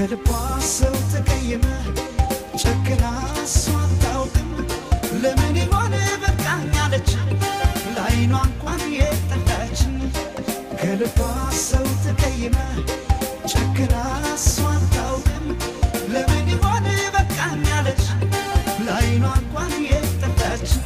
ከልቧ ሰው ተቀየመ ጨክና እሷ አታውቅም ለምን ይሆን በቃኝ አለች ለዓይኗ እንኳን የጠላችን ከልቧ ሰው ተቀየመ ጨክና እሷ አታውቅም ለምን ይሆን በቃኝ አለች ለዓይኗ እንኳን የጠላችን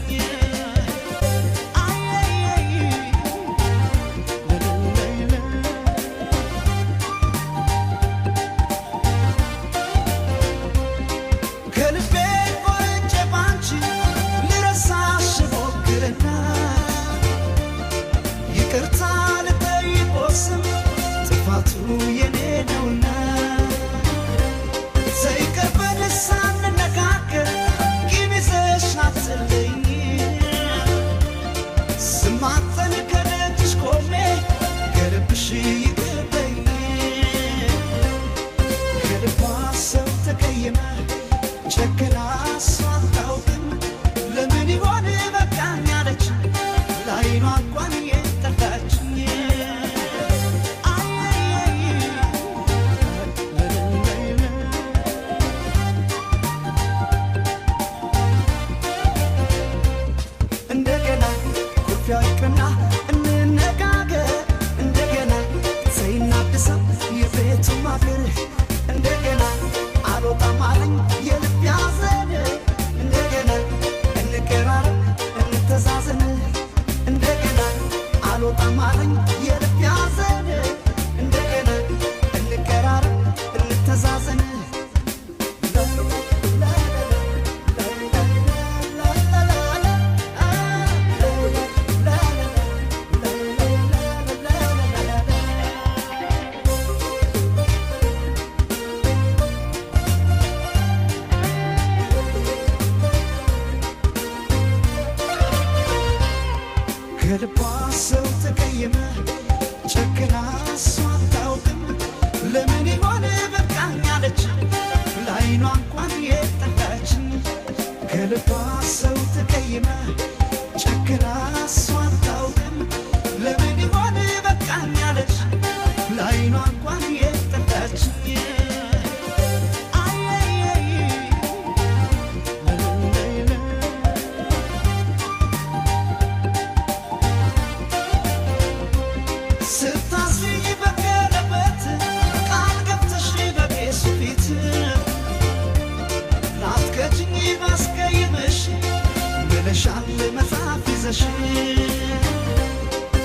ጨክና እሷ አታውቅም ለምን ይሆን በቃኝ አለች ለዓይኗ እንኳን የጠላችን እንደገና ኩርፊያው ይቅርና እንነጋገር እንደገና ዘይናድሰው የቤቱ ማገር እንደገና አልወጣም አለኝ የልብ ያዘን እንደገና እንቀራረብ እንተዛዘን እንደገና አልወጣም አለኝ የልብ ያዘን እንደገና እንቀራረብ እንተዛዘን ከልቧ ሰው ተቀየመ ጨክና እሷ አታውቅም ለምን ይሆን በቃኝ አለች ለዓይኗ እንኳን የጠላችን ከልቧ ሰው ተቀየመ ጨክና እሷ አታውቅም ለምን ይሆን በቃኝ አለች ለዓይኗ እንኳን የጠላችን ብለሻል መጽሐፍ ይዘሽ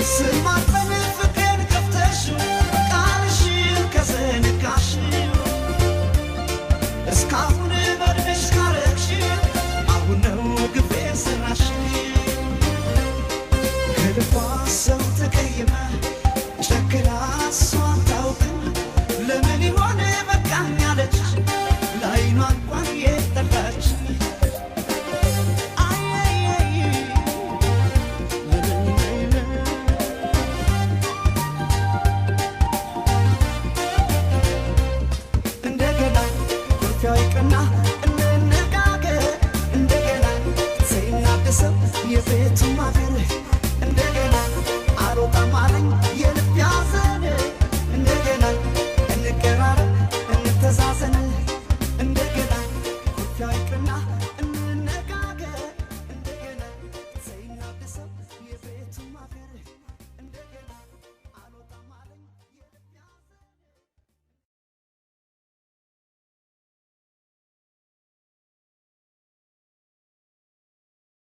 ስማጠን ፍቅርን ከፍተሽ ቃልሽን ከዘነጋሽ እስካሁን በድንሽ ካረግሽ አሁን ነው ግፌ ስራሽ ከልቧ ሰው ተቀየመ ጨክና እሷ አታውቅም ለምን ይሆን በቃኝ አለች ለዓይኗ እንኳን የጠላች ይቅርና እንነጋገር እንደገና ዘይናድሰው የቤቱ ማገር